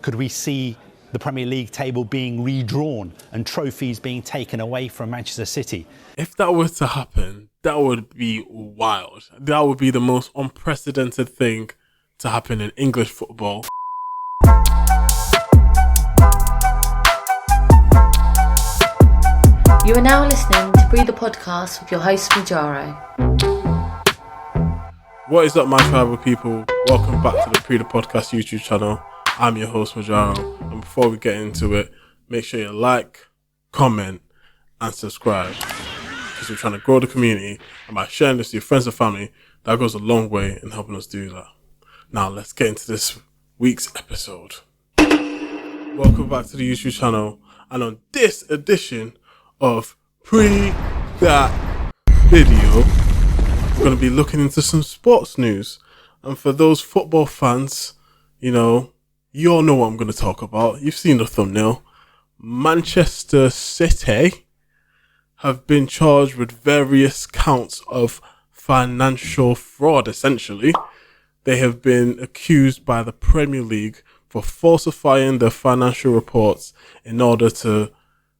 Could we see the Premier League table being redrawn and trophies being taken away from Manchester City? If that were to happen, that would be wild. That would be the most unprecedented thing to happen in English football. You are now listening to Breathe the Podcast with your host, Majaro. What is up, my tribal people? Welcome back to the Breathe the Podcast YouTube channel. I'm your host, Majaro. And before we get into it, make sure you like, comment, and subscribe. Because we're trying to grow the community. And by sharing this to your friends and family, that goes a long way in helping us do that. Now, let's get into this week's episode. Welcome back to the YouTube channel. And on this edition of That Video, we're going to be looking into some sports news. And for those football fans, you all know what I'm going to talk about. You've seen the thumbnail. Manchester City have been charged with various counts of financial fraud, essentially. They have been accused by the Premier League for falsifying their financial reports in order to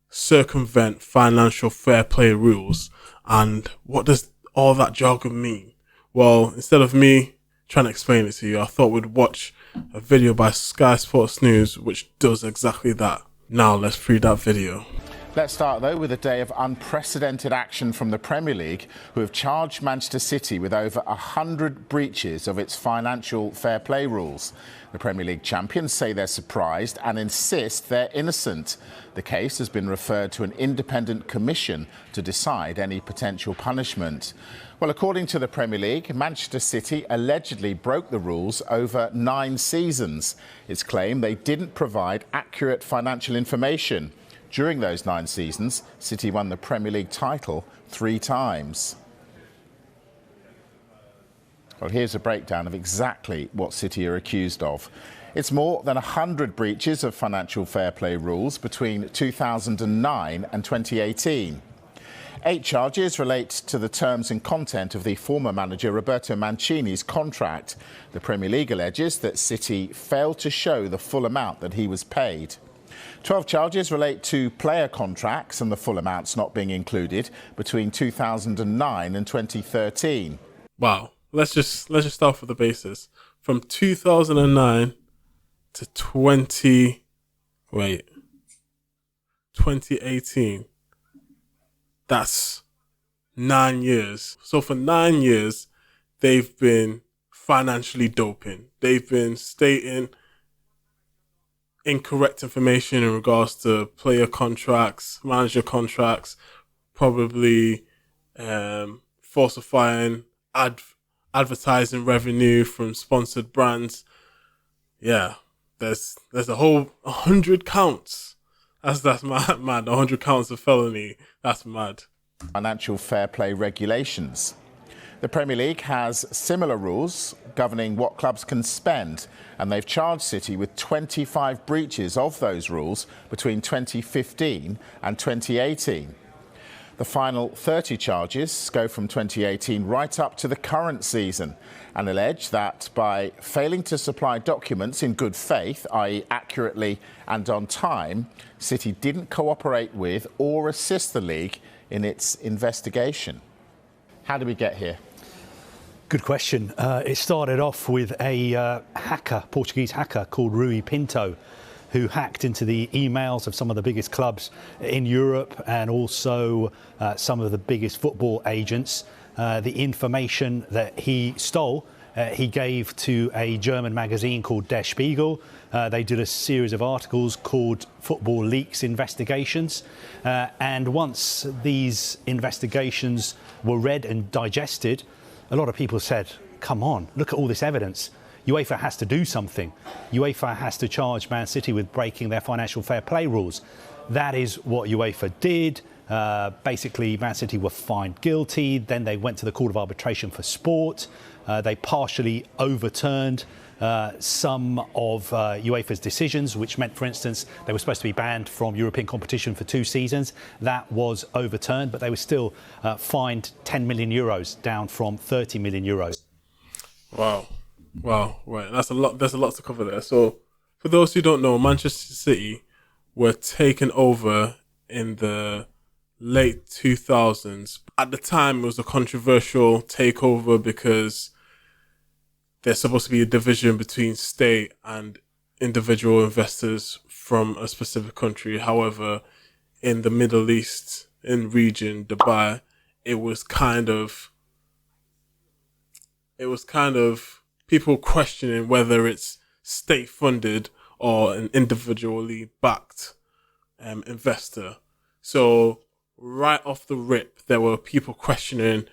circumvent financial fair play rules. And what does all that jargon mean? Well, instead of me trying to explain it to you, I thought we'd watch a video by Sky Sports News which does exactly that. Now let's read that video. Let's start, though, with a day of unprecedented action from the Premier League, who have charged Manchester City with over 100 breaches of its financial fair play rules. The Premier League champions say they're surprised and insist they're innocent. The case has been referred to an independent commission to decide any potential punishment. Well, according to the Premier League, Manchester City allegedly broke the rules over 9 seasons. It's claimed they didn't provide accurate financial information. During those 9 seasons, City won the Premier League title 3 times. Well, here's a breakdown of exactly what City are accused of. It's more than 100 breaches of financial fair play rules between 2009 and 2018. 8 charges relate to the terms and content of the former manager Roberto Mancini's contract. The Premier League alleges that City failed to show the full amount that he was paid. 12 charges relate to player contracts and the full amounts not being included between 2009 and 2013. Wow. Let's just start with the basis. From 2009 to 2018. That's 9 years. So for 9 years, they've been financially doping. They've been stating incorrect information in regards to player contracts, manager contracts, probably falsifying advertising revenue from sponsored brands. Yeah, there's a whole 100 counts. That's mad. 100 counts of felony. That's mad. Financial fair play regulations. The Premier League has similar rules governing what clubs can spend, and they've charged City with 25 breaches of those rules between 2015 and 2018. The final 30 charges go from 2018 right up to the current season and allege that by failing to supply documents in good faith, i.e. accurately and on time, City didn't cooperate with or assist the league in its investigation. How did we get here? Good question. It started off with a Portuguese hacker called Rui Pinto, who hacked into the emails of some of the biggest clubs in Europe and also some of the biggest football agents. The information that he stole, he gave to a German magazine called Der Spiegel. They did a series of articles called Football Leaks Investigations. And once these investigations were read and digested, a lot of people said, come on, look at all this evidence. UEFA has to do something. UEFA has to charge Man City with breaking their financial fair play rules. That is what UEFA did. Basically, Man City were found guilty. Then they went to the Court of Arbitration for Sport. They partially overturned some of UEFA's decisions, which meant, for instance, they were supposed to be banned from European competition for 2 seasons. That was overturned, but they were still fined 10 million euros, down from 30 million euros. Wow. Right. That's a lot. There's a lot to cover there. So For those who don't know, Manchester City were taken over in the late 2000s. At the time, it was a controversial takeover because there's supposed to be a division between state and individual investors from a specific country. However, in the Middle East, in region, Dubai, it was kind of people questioning whether it's state funded or an individually backed investor. So right off the rip, there were people questioning,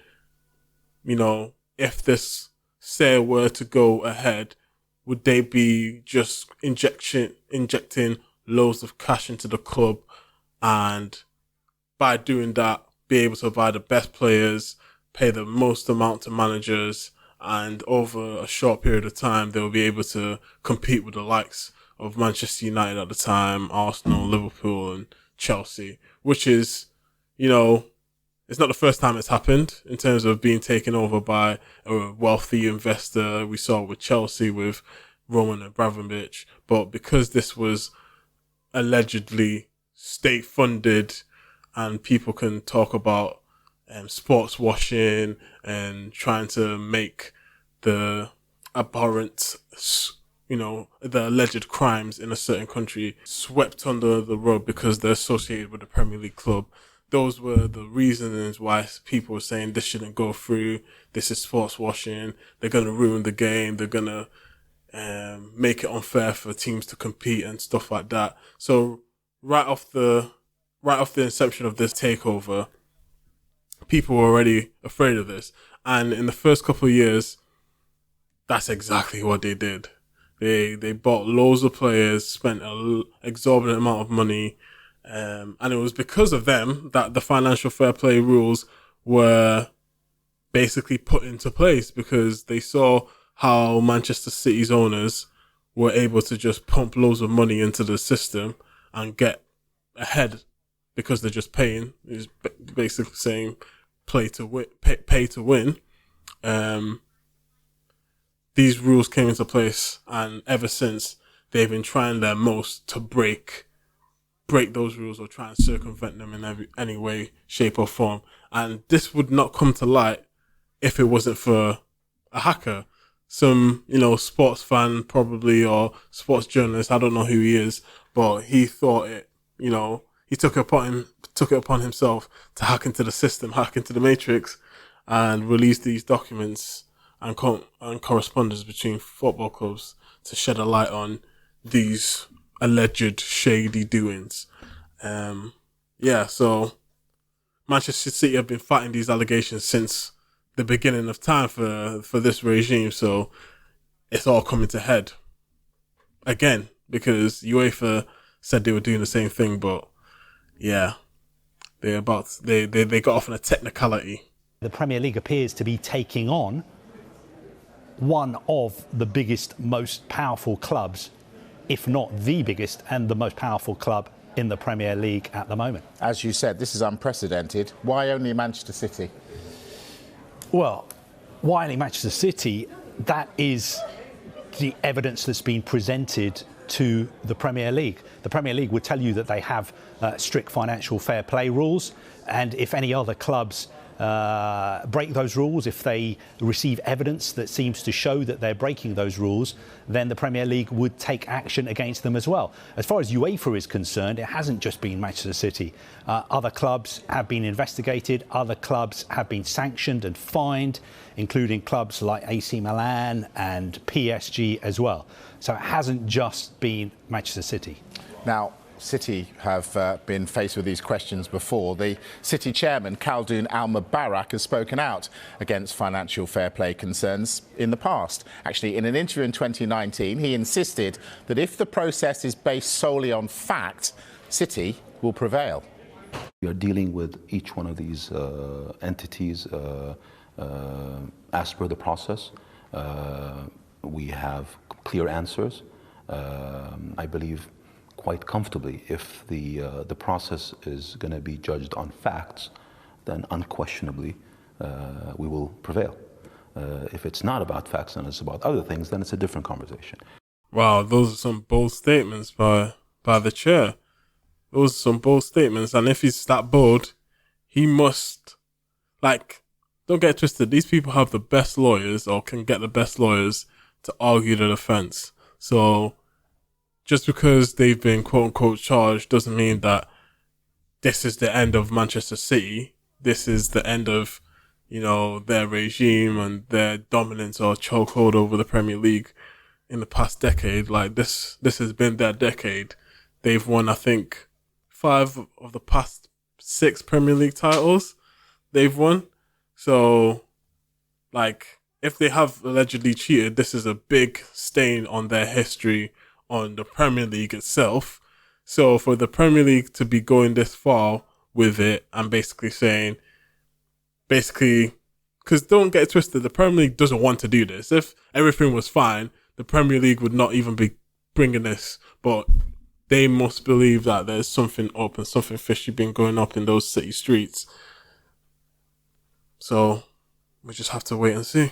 if this sale were to go ahead, would they be just injecting loads of cash into the club, and by doing that, be able to buy the best players, pay the most amount to managers, and over a short period of time, they'll be able to compete with the likes of Manchester United at the time, Arsenal, Liverpool, and Chelsea, which is, it's not the first time it's happened in terms of being taken over by a wealthy investor. We saw it with Chelsea with Roman Abramovich, but because this was allegedly state funded, and people can talk about sports washing and trying to make the abhorrent, the alleged crimes in a certain country swept under the rug because they're associated with the Premier League club. Those were the reasons why people were saying this shouldn't go through. This is sports washing. They're going to ruin the game. They're going to make it unfair for teams to compete and stuff like that. So right off the inception of this takeover, people were already afraid of this. And in the first couple of years, that's exactly what they did. They bought loads of players, spent an exorbitant amount of money, and it was because of them that the financial fair play rules were basically put into place, because they saw how Manchester City's owners were able to just pump loads of money into the system and get ahead because they're just paying. It's basically saying pay to win. These rules came into place, and ever since they've been trying their most to break those rules or try and circumvent them in any way, shape or form. And this would not come to light if it wasn't for a hacker. Some, sports fan probably, or sports journalist, I don't know who he is, but he thought it, he took it upon himself to hack into the system, hack into the matrix, and release these documents and correspondence between football clubs to shed a light on these alleged shady doings. So Manchester City have been fighting these allegations since the beginning of time for this regime. So it's all coming to head again, because UEFA said they were doing the same thing, but yeah, they got off on a technicality. The Premier League appears to be taking on one of the biggest, most powerful clubs, if not the biggest and the most powerful club in the Premier League at the moment. As you said, this is unprecedented. Why only Manchester City? Well, why only Manchester City? That is the evidence that's been presented to the Premier League. The Premier League would tell you that they have strict financial fair play rules, and if any other clubs break those rules, if they receive evidence that seems to show that they're breaking those rules, then the Premier League would take action against them as well. As far as UEFA is concerned, it hasn't just been Manchester City. Other clubs have been investigated, other clubs have been sanctioned and fined, including clubs like AC Milan and PSG as well. So it hasn't just been Manchester City. Now, City have been faced with these questions before. The City chairman, Khaldoon Al-Mubarak, has spoken out against financial fair play concerns in the past. Actually, in an interview in 2019, he insisted that if the process is based solely on fact, City will prevail. We are dealing with each one of these entities as per the process. We have clear answers. I believe quite comfortably, if the process is going to be judged on facts, then unquestionably we will prevail. If it's not about facts and it's about other things, then it's a different conversation. Wow, those are some bold statements by the chair. Those are some bold statements, and if he's that bold, he must, like, don't get it twisted. These people have the best lawyers, or can get the best lawyers to argue the defense. So just because they've been quote unquote charged doesn't mean that this is the end of Manchester City. This is the end of, their regime and their dominance or chokehold over the Premier League in the past decade. Like, this has been their decade. They've won, I think, 5 of the past 6 Premier League titles they've won. So, like, if they have allegedly cheated, this is a big stain on their history, on the Premier League itself. So for the Premier League to be going this far with it and basically saying, because don't get it twisted, the Premier League doesn't want to do this. If everything was fine, the Premier League would not even be bringing this. But they must believe that there's something up and something fishy been going up in those city streets. So we just have to wait and see.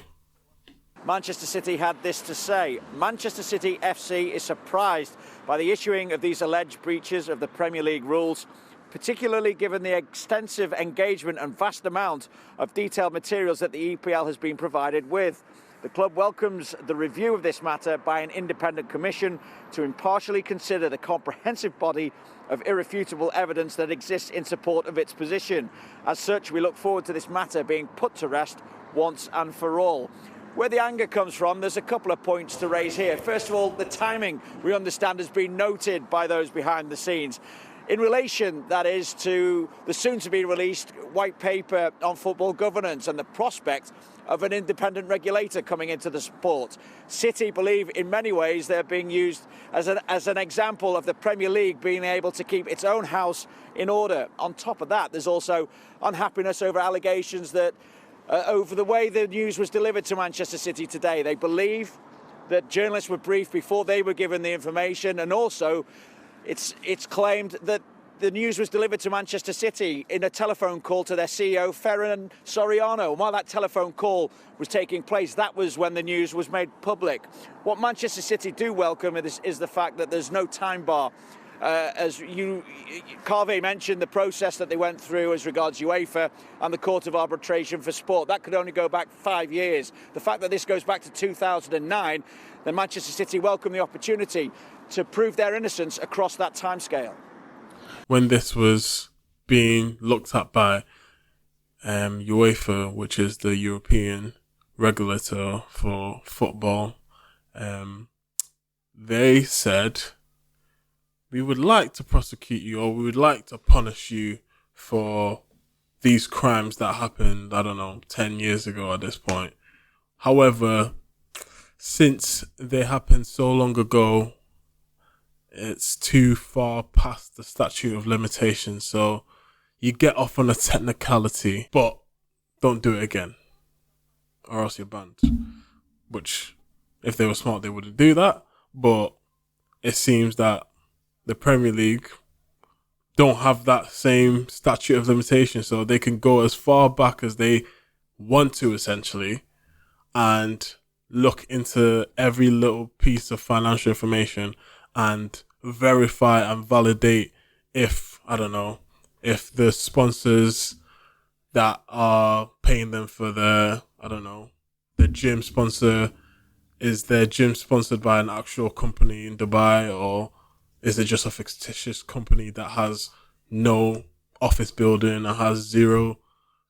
Manchester City had this to say. Manchester City FC is surprised by the issuing of these alleged breaches of the Premier League rules, particularly given the extensive engagement and vast amount of detailed materials that the EPL has been provided with. The club welcomes the review of this matter by an independent commission to impartially consider the comprehensive body of irrefutable evidence that exists in support of its position. As such, we look forward to this matter being put to rest once and for all. Where the anger comes from, there's a couple of points to raise here. First of all, the timing, we understand, has been noted by those behind the scenes. In relation, that is, to the soon-to-be-released white paper on football governance and the prospect of an independent regulator coming into the sport. City believe in many ways they're being used as an example of the Premier League being able to keep its own house in order. On top of that, there's also unhappiness over allegations that over the way the news was delivered to Manchester City today. They believe that journalists were briefed before they were given the information, and also it's claimed that the news was delivered to Manchester City in a telephone call to their CEO, Ferran Soriano. And while that telephone call was taking place, that was when the news was made public. What Manchester City do welcome is the fact that there's no time bar. Carvey mentioned the process that they went through as regards UEFA and the Court of Arbitration for Sport. That could only go back 5 years. The fact that this goes back to 2009, then Manchester City welcome the opportunity to prove their innocence across that timescale. When this was being looked at by UEFA, which is the European regulator for football, they said, we would like to prosecute you, or we would like to punish you for these crimes that happened, 10 years ago at this point. However, since they happened so long ago, it's too far past the statute of limitations. So you get off on a technicality, but don't do it again, or else you're banned. Which, if they were smart, they wouldn't do that. But it seems that the Premier League don't have that same statute of limitation, so they can go as far back as they want to, essentially, and look into every little piece of financial information and verify and validate if the sponsors that are paying them for the gym sponsor, is their gym sponsored by an actual company in Dubai, or is it just a fictitious company that has no office building and has 0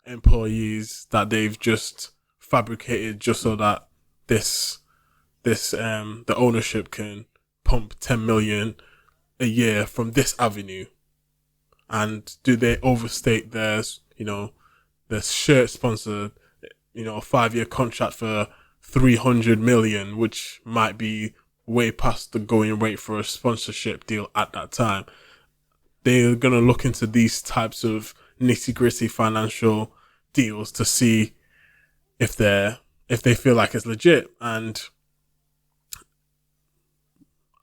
employees that they've just fabricated just so that the ownership can pump 10 million a year from this avenue? And do they overstate their shirt sponsor, a 5-year contract for 300 million, which might be way past the going rate for a sponsorship deal at that time? They're going to look into these types of nitty-gritty financial deals to see if they feel like it's legit. And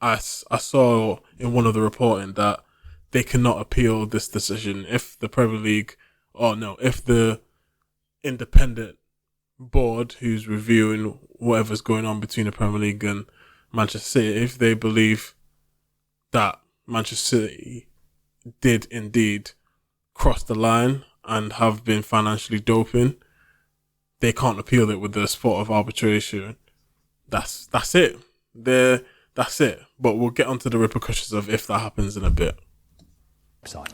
I saw in one of the reporting that they cannot appeal this decision if the Premier League, if the independent board who's reviewing whatever's going on between the Premier League and Manchester City if they believe that Manchester City did indeed cross the line and have been financially doping. They can't appeal it with the sport of arbitration. That's it. That's it. But we'll get onto the repercussions of if that happens in a bit.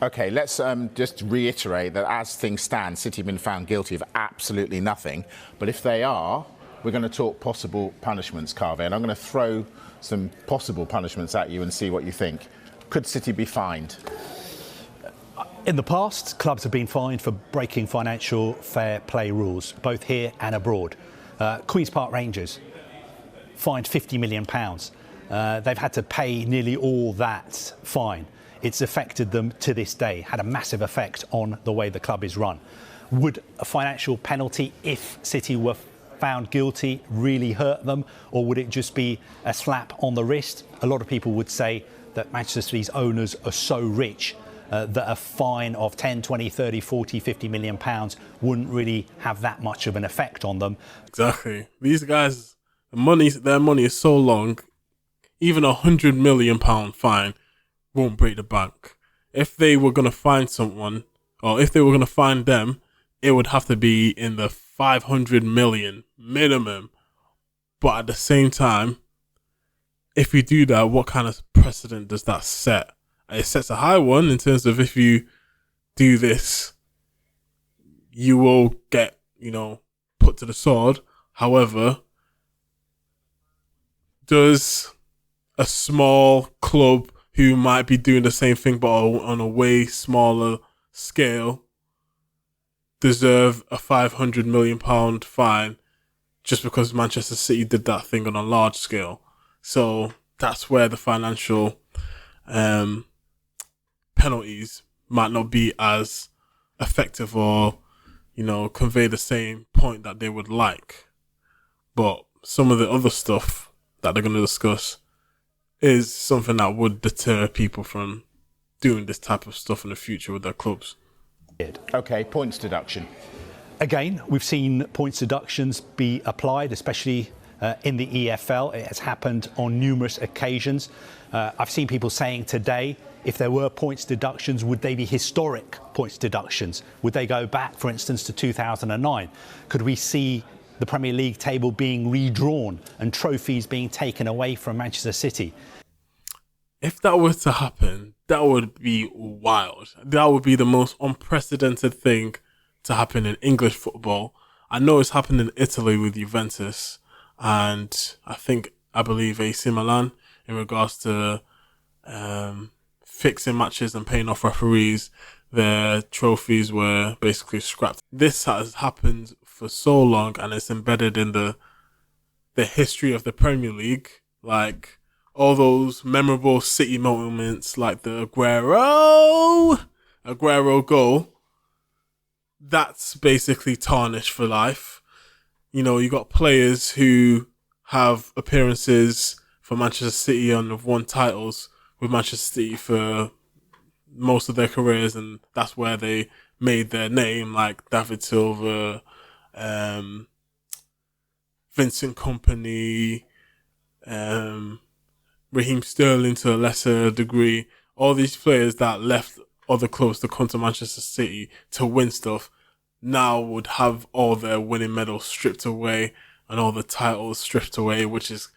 Okay, let's just reiterate that as things stand, City have been found guilty of absolutely nothing. But if they are, we're going to talk possible punishments, Kaveh, and I'm going to throw some possible punishments at you and see what you think. Could City be fined? In the past, clubs have been fined for breaking financial fair play rules, both here and abroad. Queen's Park Rangers fined £50 million. They've had to pay nearly all that fine. It's affected them to this day, had a massive effect on the way the club is run. Would a financial penalty, if City were found guilty, really hurt them, or would it just be a slap on the wrist? A lot of people would say that Manchester City's owners are so rich that a fine of 10, 20, 30, 40, 50 million pounds wouldn't really have that much of an effect on them. Exactly. These guys, their money is so long, even £100 million fine won't break the bank. If they were going to find someone, or if they were going to find them, it would have to be in the 500 million minimum. But at the same time, if you do that, what kind of precedent does that set? It sets a high one in terms of if you do this, you will get, put to the sword. However, does a small club who might be doing the same thing but on a way smaller scale deserve a £500 million fine just because Manchester City did that thing on a large scale? So that's where the financial penalties might not be as effective or, convey the same point that they would like. But some of the other stuff that they're going to discuss is something that would deter people from doing this type of stuff in the future with their clubs. Okay, points deduction. Again, we've seen points deductions be applied, especially in the EFL. It has happened on numerous occasions. I've seen people saying today, if there were points deductions, would they be historic points deductions? Would they go back, for instance, to 2009? Could we see the Premier League table being redrawn and trophies being taken away from Manchester City? If that were to happen, that would be wild. That would be the most unprecedented thing to happen in English football. I know it's happened in Italy with Juventus and I believe AC Milan in regards to fixing matches and paying off referees. Their trophies were basically scrapped. This has happened for so long and it's embedded in the history of the Premier League. Like all those memorable City moments like the Aguero goal, that's basically tarnished for life. You got players who have appearances for Manchester City and have won titles with Manchester City for most of their careers, and that's where they made their name, like David Silva, Vincent Kompany, Raheem Sterling to a lesser degree. All these players that left other clubs to come to Manchester City to win stuff now would have all their winning medals stripped away and all the titles stripped away, which is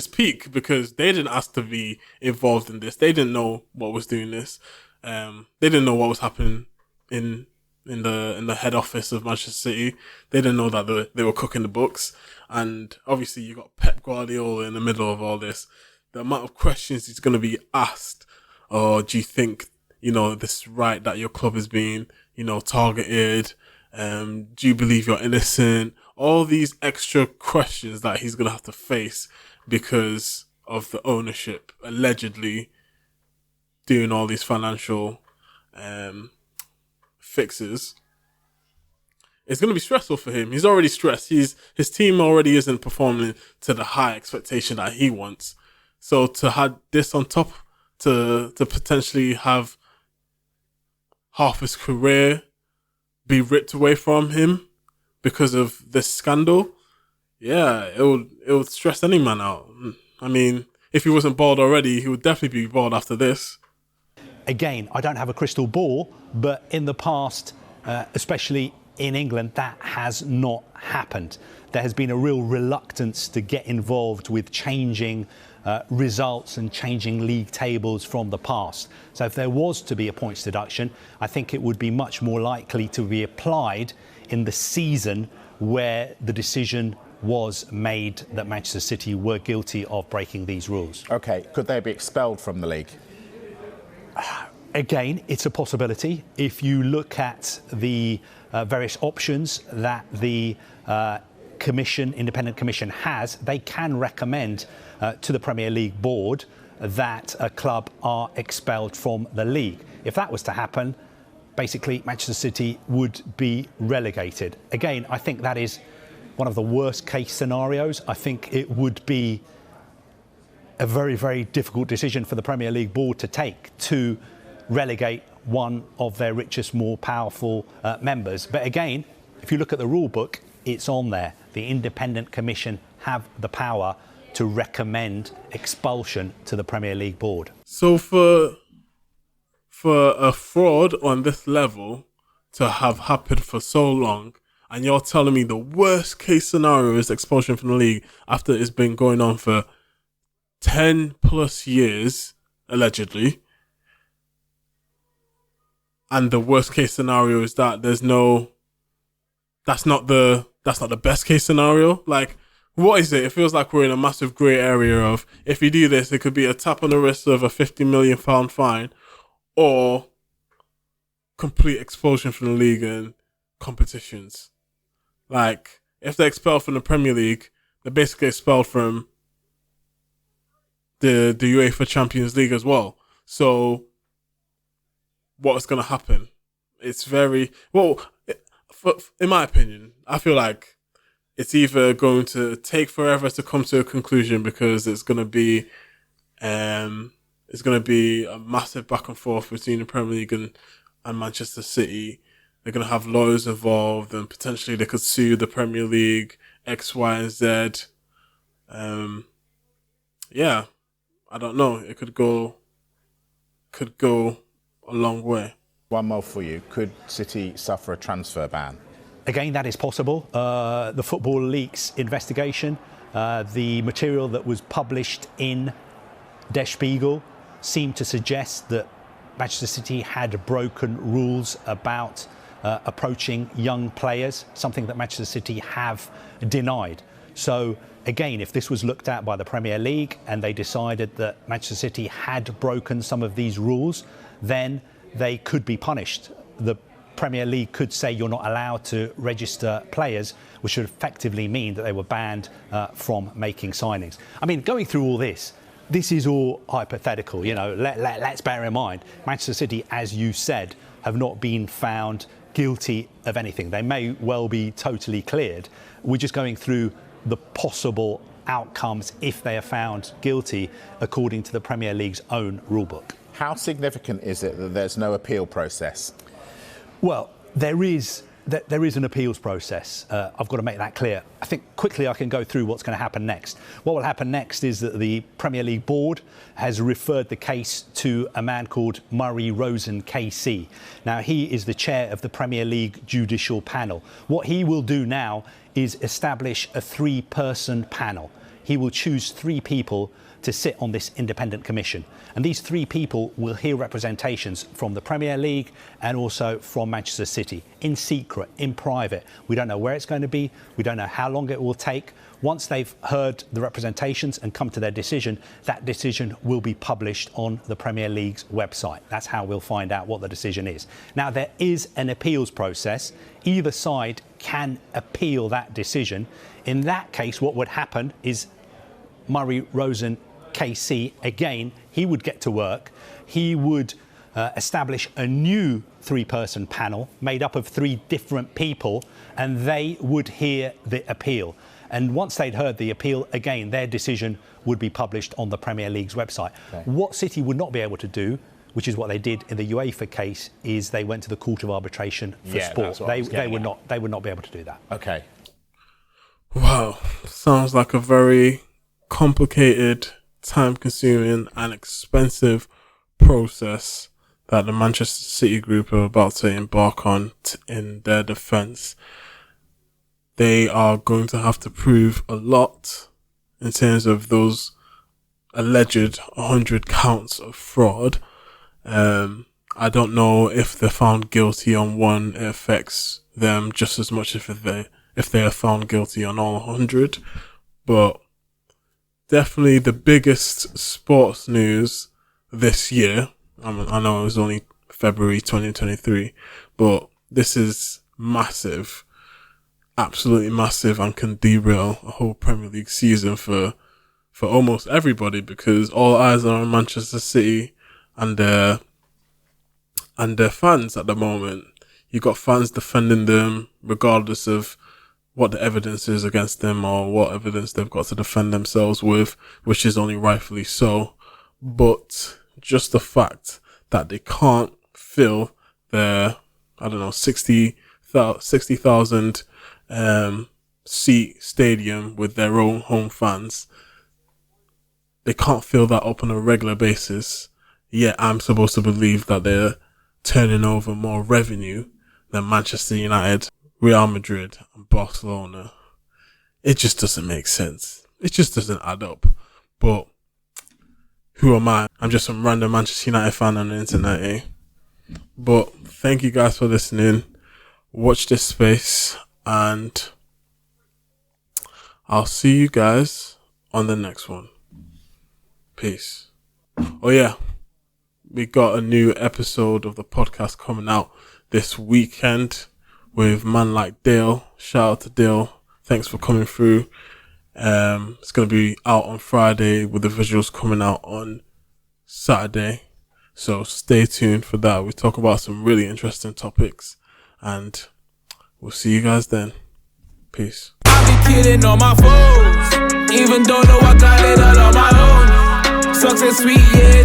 peak because they didn't ask to be involved in this. They didn't know what was doing this. They didn't know what was happening in the head office of Manchester City. They didn't know that they were cooking the books. And obviously you got Pep Guardiola in the middle of all this. The amount of questions he's going to be asked, or do you think, this is right that your club is being, targeted? Do you believe you're innocent? All these extra questions that he's going to have to face because of the ownership allegedly doing all these financial fixes. It's going to be stressful for him. He's already stressed. His team already isn't performing to the high expectation that he wants. So to have this on top, to potentially have half his career be ripped away from him because of this scandal, yeah, it would stress any man out. I mean, if he wasn't bald already, he would definitely be bald after this. Again, I don't have a crystal ball, but in the past, especially in England, that has not happened. There has been a real reluctance to get involved with changing results and changing league tables from the past. So if there was to be a points deduction, I think it would be much more likely to be applied in the season where the decision was made that Manchester City were guilty of breaking these rules. OK, could they be expelled from the league? Again, it's a possibility. If you look at the various options that the independent commission has, they can recommend to the Premier League board that a club are expelled from the league. If that was to happen, basically Manchester City would be relegated. Again, I think that is one of the worst case scenarios. I think it would be a very, very difficult decision for the Premier League board to take, to relegate one of their richest, more powerful members. But again, if you look at the rule book, it's on there. The independent commission have the power to recommend expulsion to the Premier League board. So for a fraud on this level to have happened for so long, and you're telling me the worst case scenario is expulsion from the league after it's been going on for 10 plus years, allegedly, and the worst case scenario is that that's not the best case scenario. Like, what is it? It feels like we're in a massive grey area of, if you do this, it could be a tap on the wrist of a £50 million fine, or complete expulsion from the league and competitions. Like, if they're expelled from the Premier League, they're basically expelled from the UEFA Champions League as well. So what's going to happen? It's very... Well, in my opinion, I feel like it's either going to take forever to come to a conclusion because it's going to be a massive back and forth between the Premier League and Manchester City. They're going to have lawyers involved, and potentially they could sue the Premier League, X, Y, and Z. Yeah, I don't know. It could go a long way. One more for you. Could City suffer a transfer ban? Again, that is possible. The Football Leaks investigation, the material that was published in Der Spiegel seemed to suggest that Manchester City had broken rules about approaching young players, something that Manchester City have denied. So again, if this was looked at by the Premier League and they decided that Manchester City had broken some of these rules, then they could be punished. The Premier League could say you're not allowed to register players, which would effectively mean that they were banned from making signings. I mean, going through all this is all hypothetical. You know, let's bear in mind, Manchester City, as you said, have not been found guilty of anything. They may well be totally cleared. We're just going through the possible outcomes if they are found guilty according to the Premier League's own rulebook. How significant is it that there's no appeal process? Well, there is an appeals process. I've got to make that clear. I think quickly I can go through what's going to happen next. What will happen next is that the Premier League board has referred the case to a man called Murray Rosen KC. Now, he is the chair of the Premier League judicial panel. What he will do now is establish a 3-person panel. He will choose 3 people to sit on this independent commission. And these 3 people will hear representations from the Premier League and also from Manchester City, in secret, in private. We don't know where it's going to be. We don't know how long it will take. Once they've heard the representations and come to their decision, that decision will be published on the Premier League's website. That's how we'll find out what the decision is. Now, there is an appeals process. Either side can appeal that decision. In that case, what would happen is Murray Rosen KC, again, he would get to work. He would establish a new 3-person panel made up of 3 different people, and they would hear the appeal. And once they'd heard the appeal, again, their decision would be published on the Premier League's website. Okay. What City would not be able to do, which is what they did in the UEFA case, is they went to the Court of Arbitration for Sport. They would not be able to do that. Okay. Wow, sounds like a very complicated, time-consuming and expensive process that the Manchester City group are about to embark on in their defence. They are going to have to prove a lot in terms of those alleged 100 counts of fraud. I don't know if they're found guilty on one, it affects them just as much if they are found guilty on all 100. But definitely the biggest sports news this year. I know it was only February 2023, but this is massive, absolutely massive, and can derail a whole Premier League season for almost everybody, because all eyes are on Manchester City and their fans at the moment. You got fans defending them regardless of what the evidence is against them or what evidence they've got to defend themselves with, which is only rightfully so. But just the fact that they can't fill their, 60,000 seat stadium with their own home fans, they can't fill that up on a regular basis. Yet I'm supposed to believe that they're turning over more revenue than Manchester United, Real Madrid and Barcelona. It just doesn't make sense. It just doesn't add up. But who am I? I'm just some random Manchester United fan on the internet, eh? But thank you guys for listening. Watch this space and I'll see you guys on the next one. Peace. Oh yeah, we got a new episode of the podcast coming out this weekend with man like Dale. Shout out to Dale. Thanks for coming through. It's going to be out on Friday with the visuals coming out on Saturday. So stay tuned for that. We talk about some really interesting topics and we'll see you guys then. Peace. I be killing all my foes, even though I got it all on my own. Success sweet, yeah,